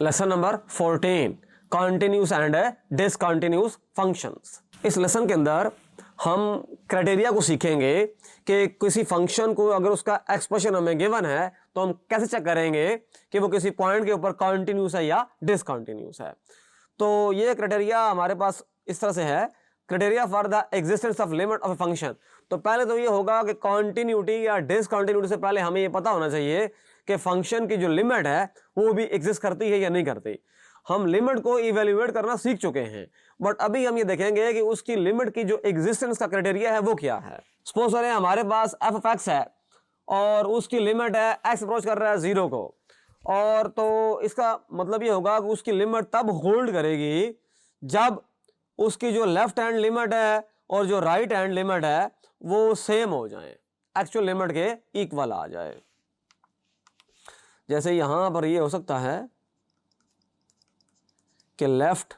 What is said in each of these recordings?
Lesson number 14 continuous and discontinuous functions. इस lesson के अंदर हम क्राइटेरिया को सीखेंगे कि किसी फंक्शन को अगर उसका एक्सप्रेशन हमें गिवन है तो हम कैसे चेक करेंगे कि वो किसी पॉइंट के ऊपर कॉन्टिन्यूस है या डिसकॉन्टिन्यूस है। तो ये क्राइटेरिया हमारे पास इस तरह से है, criteria for the existence of limit of a function. तो पहले तो ये होगा कि कॉन्टिन्यूटी या डिसकॉन्टिन्यूटी से पहले हमें ये पता होना चाहिए कि फंक्शन की जो लिमिट है वो भी एग्जिस्ट करती है या नहीं करती। हम लिमिट को इवेल्युएट करना सीख चुके हैं, बट अभी हम ये देखेंगे कि उसकी लिमिट की जो एग्जिस्टेंस का क्राइटेरिया है वो क्या है। सपोज करें हमारे पास एफ ऑफ एक्स है और उसकी लिमिट है एक्स अप्रोच कर रहा है 0 को, और तो इसका मतलब ये होगा कि उसकी लिमिट तब होल्ड करेगी जब उसकी जो लेफ्ट हैंड लिमिट है और जो राइट हैंड लिमिट है वो सेम हो जाए, एक्चुअल लिमिट के इक्वल आ जाए। जैसे यहां पर ये हो सकता है कि लेफ्ट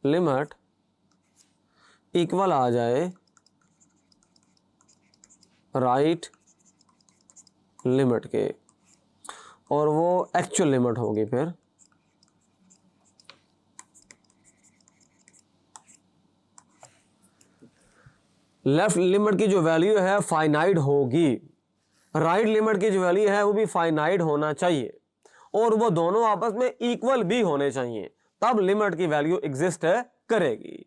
लिमिट इक्वल आ जाए राइट लिमिट के, और वो एक्चुअल लिमिट होगी। फिर लेफ्ट लिमिट की जो वैल्यू है फाइनाइट होगी, राइट लिमिट की जो वैल्यू है वो भी फाइनाइट होना चाहिए, और वो दोनों आपस में इक्वल भी होने चाहिए, तब लिमिट की वैल्यू एग्जिस्ट करेगी।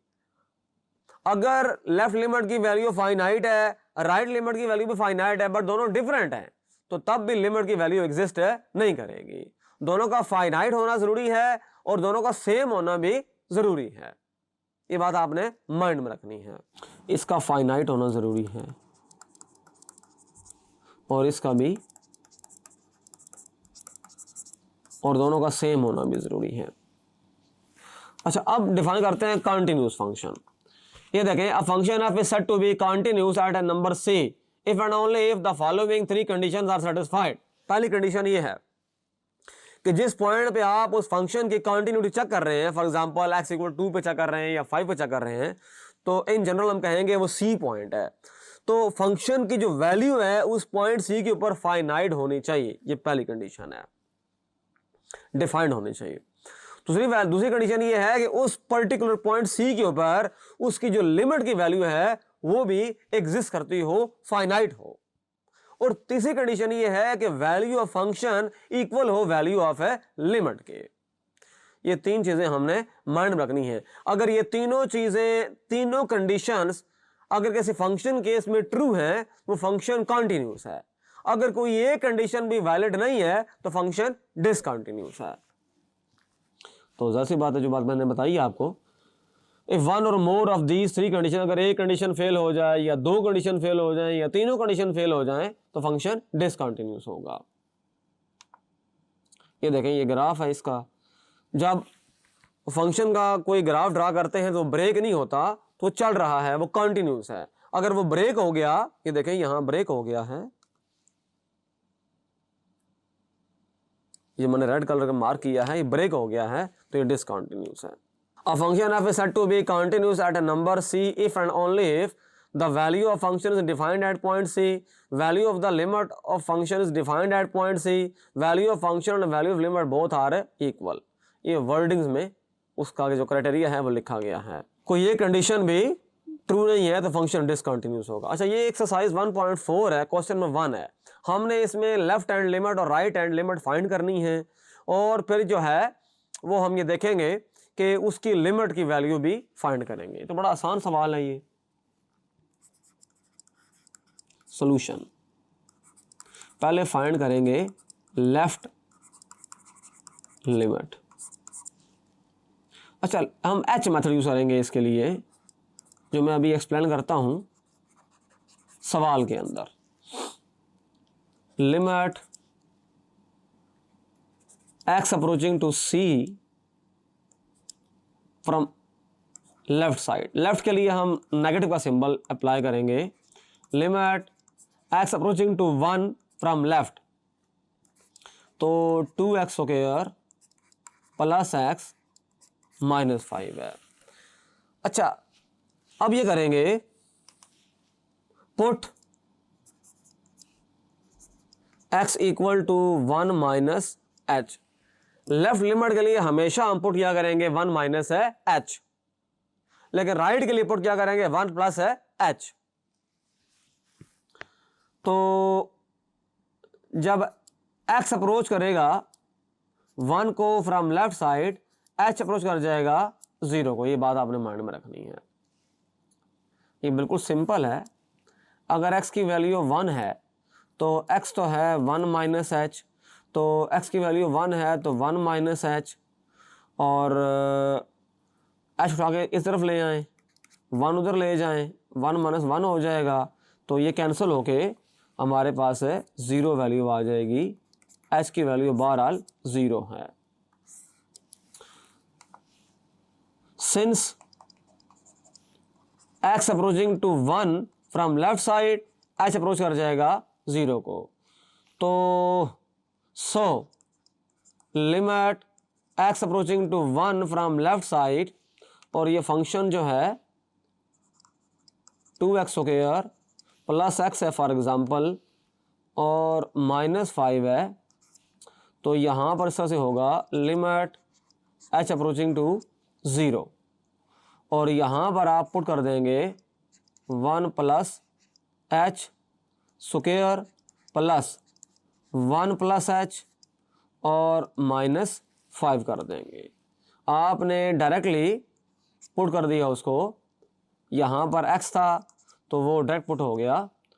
अगर लेफ्ट लिमिट की वैल्यू फाइनाइट है, राइट लिमिट की वैल्यू भी फाइनाइट है, बट दोनों डिफरेंट हैं, तो तब भी लिमिट की वैल्यू एग्जिस्ट नहीं करेगी। दोनों का फाइनाइट होना जरूरी है और दोनों का सेम होना भी जरूरी है। ये बात आपने माइंड में रखनी है। इसका फाइनाइट होना जरूरी है और इसका भी, और दोनों का सेम होना भी जरूरी है। अच्छा, अब डिफाइन करते हैं कंटिन्यूस फंक्शन। ये देखें, a function of is said to be continuous at a number c if and only if the following 3 conditions are satisfied. पहली कंडीशन ये है कि जिस पॉइंट पे आप उस फंक्शन की कंटिन्यूटी चेक कर रहे हैं, फॉर एग्जांपल x = 2 पे चेक कर रहे हैं या 5 पे चेक कर रहे हैं, तो इन जनरल हम कहेंगे वो सी पॉइंट है। तो फंक्शन की जो वैल्यू है उस पॉइंट सी के ऊपर फाइनाइट होनी चाहिए, ये पहली कंडीशन है, डिफाइंड होनी चाहिए। दूसरी कंडीशन ये है कि उस पर्टिकुलर पॉइंट सी के ऊपर उसकी जो लिमिट की वैल्यू है वो भी एग्जिस्ट करती हो, फाइनाइट हो। और तीसरी कंडीशन ये है कि वैल्यू ऑफ फंक्शन इक्वल हो वैल्यू ऑफ ए लिमिट के। ये 3 चीजें हमने माइंड में रखनी है। अगर ये तीनों चीजें, तीनों कंडीशंस अगर किसी फंक्शन केस में ट्रू है वो फंक्शन कॉन्टिन्यूस है। अगर कोई एक कंडीशन भी वैलिड नहीं है तो फंक्शन डिसकंटिन्यूस है। तो जाहिर सी बात है, जो बात मैंने बताई आपको, इफ वन और मोर ऑफ दीज 3 कंडीशन, अगर एक कंडीशन फेल हो जाए या 2 कंडीशन फेल हो जाए या तीनों कंडीशन फेल हो जाए तो फंक्शन डिसकंटिन्यूस होगा। ये देखें, ये ग्राफ है इसका। जब फंक्शन का कोई ग्राफ ड्रा करते हैं तो ब्रेक नहीं होता, तो चल रहा है, वो कंटिन्यूस है। अगर वो ब्रेक हो गया, ये देखें यहां ब्रेक हो गया है, ये मैंने रेड कलर का मार्क किया है, ये ब्रेक हो गया है, तो ये डिसकंटिन्यूस है। A function f is said to be continuous at a number c if and only if the value of function is defined at point c, value of the limit of function is defined at point c, value of function and value of limit both are equal। ये wordings में उसका जो criteria है वो लिखा गया है। कोई ये कंडीशन भी ट्रू नहीं है तो फंक्शन डिसकंटिन्यूस होगा। अच्छा, ये एक्सरसाइज 1.4 है, क्वेश्चन नंबर 1 है। हमने इसमें लेफ्ट हैंड लिमिट और राइट हैंड लिमिट फाइंड करनी है, और फिर जो है वो हम ये देखेंगे कि उसकी लिमिट की वैल्यू भी फाइंड करेंगे। तो बड़ा आसान सवाल है ये। सॉल्यूशन, पहले फाइंड करेंगे लेफ्ट लिमिट। अच्छा, हम एच मेथड यूज करेंगे इसके लिए, जो मैं अभी एक्सप्लेन करता हूं सवाल के अंदर। Limit x approaching to c from left side. Left के लिए हम नेगेटिव का सिंबल अप्लाई करेंगे। Limit x approaching to 1 from left, तो 2x square plus x minus 5 है। अच्छा, अब ये करेंगे put x equal to 1 minus h. Left limit के लिए हमेशा हम पुट किया करेंगे 1 माइनस है एच, लेकिन राइट के लिए पुट क्या करेंगे 1 प्लस है एच। तो जब x अप्रोच करेगा 1 को from left side, h approach कर जाएगा 0 को। ये बात आपने माइंड में रखनी है, ये बिल्कुल सिंपल है। अगर x की वैल्यू 1 है तो x तो है 1 माइनस एच, तो x की वैल्यू 1 है तो 1 माइनस एच, और h उठा के इस तरफ ले आएँ, 1 उधर ले जाएं, 1 माइनस 1 हो जाएगा, तो ये कैंसिल होके हमारे पास है 0 वैल्यू आ जाएगी। h की वैल्यू बहरहाल 0 है। Since x approaching to 1 from left side, h approach कर जाएगा 0 को, तो so limit x approaching to 1 from left side, और ये फंक्शन जो है 2x स्क्वायर प्लस x है फॉर एग्जांपल, और माइनस 5 है, तो यहाँ पर इस तरह से होगा लिमिट h अप्रोचिंग टू 0, और यहाँ पर आप पुट कर देंगे 1 plus H square plus 1 plus H और माइनस 5 कर देंगे। आपने डायरेक्टली पुट कर दिया उसको, यहाँ पर x था तो वो डायरेक्ट पुट हो गया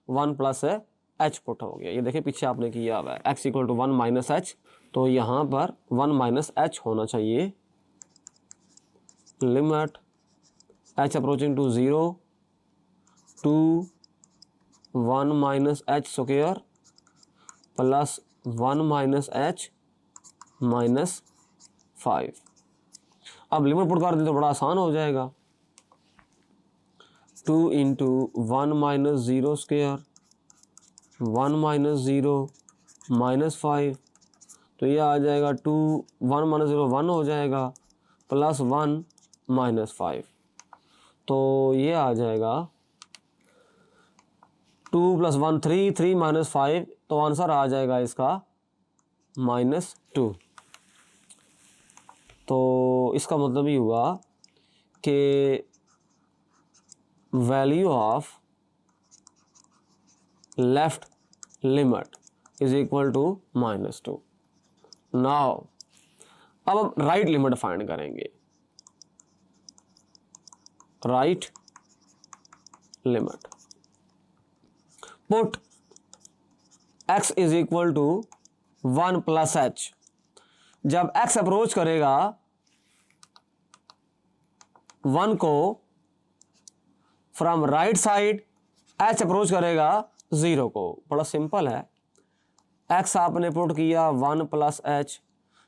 1 प्लस एच पुट हो गया। ये देखिए पीछे आपने किया हुआ है x equal to 1 minus h, तो यहाँ पर 1 माइनस एच होना चाहिए। Limit h approaching to 0 to 1 minus h square plus 1 minus h minus 5। अब लिमिट पुट कर दे तो बड़ा आसान हो जाएगा, 2 into 1 minus 0 square 1 minus 0 minus 5, तो ये आ जाएगा 2 1 माइनस 0 1 हो जाएगा प्लस 1 माइनस 5, तो ये आ जाएगा 2 प्लस 1 3 3 माइनस 5, तो आंसर आ जाएगा इसका -2। तो इसका मतलब ये हुआ कि value of left limit is equal to -2। Now अब हम राइट लिमिट फाइंड करेंगे। Right limit, put x is equal to 1 plus h. जब x अप्रोच करेगा 1 को from right side, h approach करेगा 0 को। बड़ा सिंपल है, x आपने पुट किया 1 प्लस एच,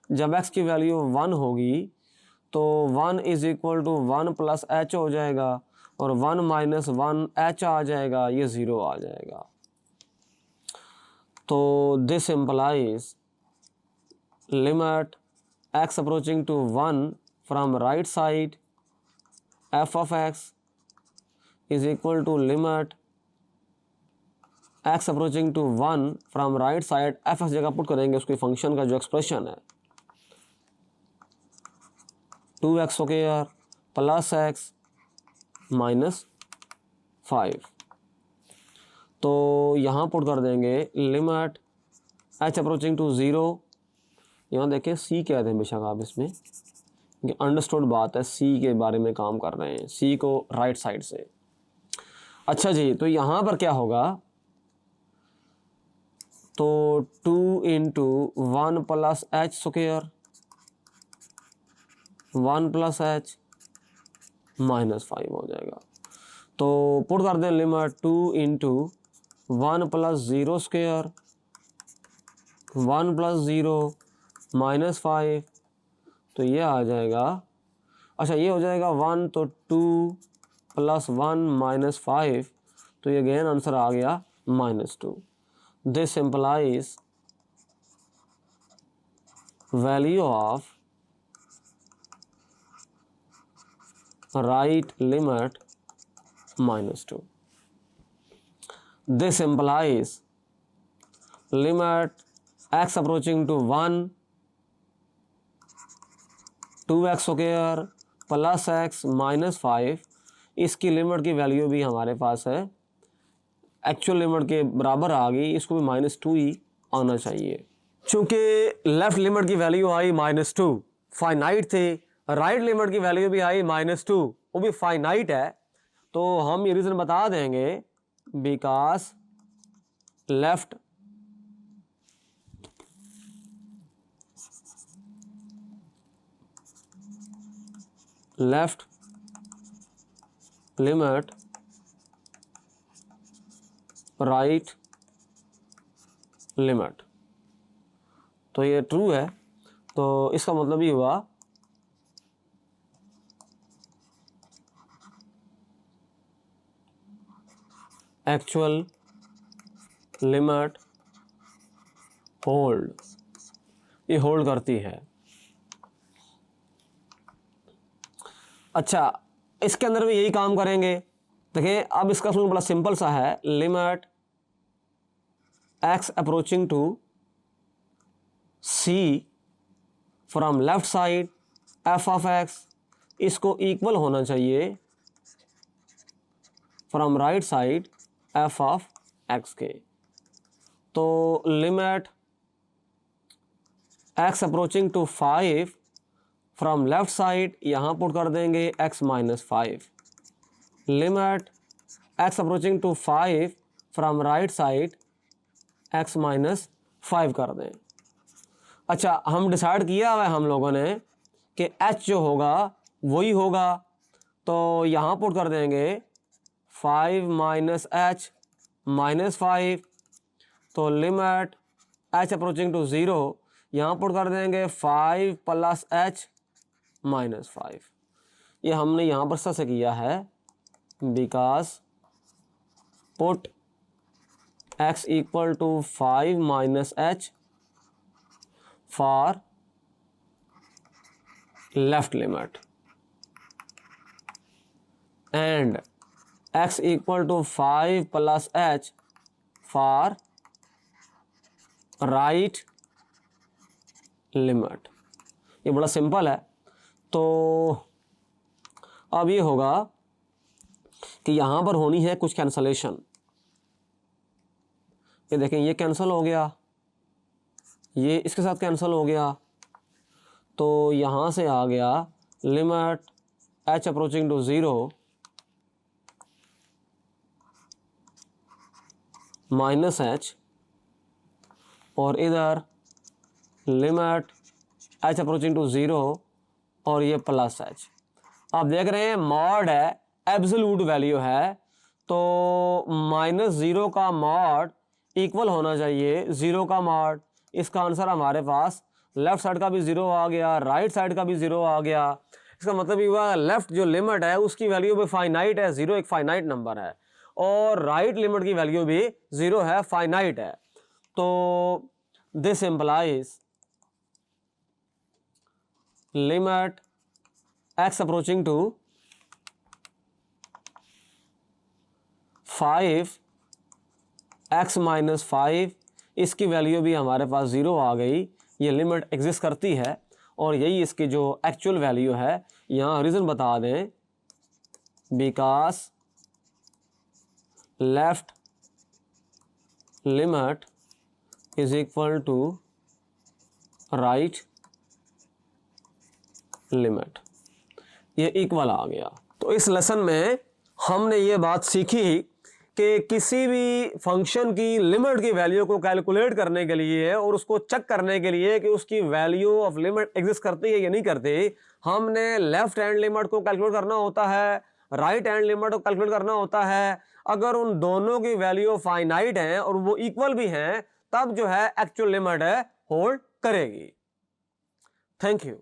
जब x की वैल्यू 1 होगी तो 1 is equal to 1 plus h हो जाएगा, और 1 माइनस 1 एच आ जाएगा, ये 0 आ जाएगा। तो this implies limit x approaching to 1 from right side f of x is equal to limit x approaching to 1 from right side, f जगह पुट करेंगे उसके फंक्शन का जो एक्सप्रेशन है 2x square plus x minus 5, तो यहाँ put कर देंगे लिमिट h अप्रोचिंग टू 0। यहाँ देखें c कहते हैं बेशक आप इसमें, ये अंडरस्टूड बात है, c के बारे में काम कर रहे हैं, c को राइट साइड से। अच्छा जी, तो यहाँ पर क्या होगा, तो 2 into 1 plus H square 1 plus H minus 5 हो जाएगा। तो पुट कर दें limit 2 into 1 plus 0 square 1 plus 0 minus 5, तो ये आ जाएगा, अच्छा ये हो जाएगा 1, तो 2 प्लस 1 माइनस 5, तो ये अगेन आंसर आ गया -2। This implies value of right limit -2. This implies limit x approaching to 1 2x² plus x minus 5, इसकी लिमिट की वैल्यू भी हमारे पास है, एक्चुअल लिमिट के बराबर आ गई, इसको भी -2 ही आना चाहिए। चूँकि लेफ्ट लिमिट की वैल्यू आई -2, फाइनाइट थे, राइट लिमिट की वैल्यू भी आई -2, वो भी फाइनाइट है, तो हम ये रीज़न बता देंगे because left limit right limit, तो ये ट्रू है, तो इसका मतलब ये हुआ एक्चुअल लिमिट होल्ड, ये होल्ड करती है। अच्छा, इसके अंदर भी यही काम करेंगे। देखिए अब इसका सलूशन बड़ा सिंपल सा है, limit x approaching to c from left side f of x, इसको इक्वल होना चाहिए from right side f of x के। तो limit x approaching to 5 from left side यहाँ पुट कर देंगे x minus 5, limit x approaching to 5 from right side x minus 5 कर दें। अच्छा, हम डिसाइड किया हुआ है हम लोगों ने कि h जो होगा वही होगा, तो यहाँ पुट कर देंगे 5 माइनस h माइनस 5, तो लिमिट h अप्रोचिंग टू 0 यहाँ पुट कर देंगे 5 प्लस h माइनस 5। ये हमने यहाँ पर से किया है because put x equal to 5 minus h for left limit and x equal to 5 plus h for right limit. ये बड़ा सिंपल है। तो अब ये होगा कि यहाँ पर होनी है कुछ कैंसलेशन। ये देखें, ये कैंसिल हो गया, ये इसके साथ कैंसिल हो गया, तो यहाँ से आ गया limit h approaching to 0 minus h, और इधर लिमिट h अप्रोचिंग टू 0 और ये प्लस h। आप देख रहे हैं मॉड है, एब्सोल्यूट वैल्यू है, तो -0 का मॉड इक्वल होना चाहिए 0 का मॉड। इसका आंसर हमारे पास लेफ्ट साइड का भी 0 आ गया, राइट साइड का भी 0 आ गया। इसका मतलब ये हुआ लेफ्ट जो लिमिट है उसकी वैल्यू भी फाइनाइट है, 0 एक फाइनाइट नंबर है, और राइट लिमिट की वैल्यू भी 0 है, फाइनाइट है। तो this implies limit x approaching to 5 x minus 5, इसकी वैल्यू भी हमारे पास 0 आ गई। ये लिमिट एग्जिस्ट करती है और यही इसकी जो एक्चुअल वैल्यू है। यहाँ रीज़न बता दें, because left limit is equal to right limit, ये इक्वल आ गया। तो इस लेसन में हमने ये बात सीखी कि किसी भी फंक्शन की लिमिट की वैल्यू को कैलकुलेट करने के लिए और उसको चेक करने के लिए कि उसकी वैल्यू ऑफ लिमिट एग्जिस्ट करती है या नहीं करती, हमने लेफ्ट हैंड लिमिट को कैलकुलेट करना होता है, राइट हैंड लिमिट को कैलकुलेट करना होता है। अगर उन दोनों की वैल्यू फाइनाइट हैं और वो इक्वल भी हैं, तब जो है एक्चुअल लिमिट है होल्ड करेगी। Thank you.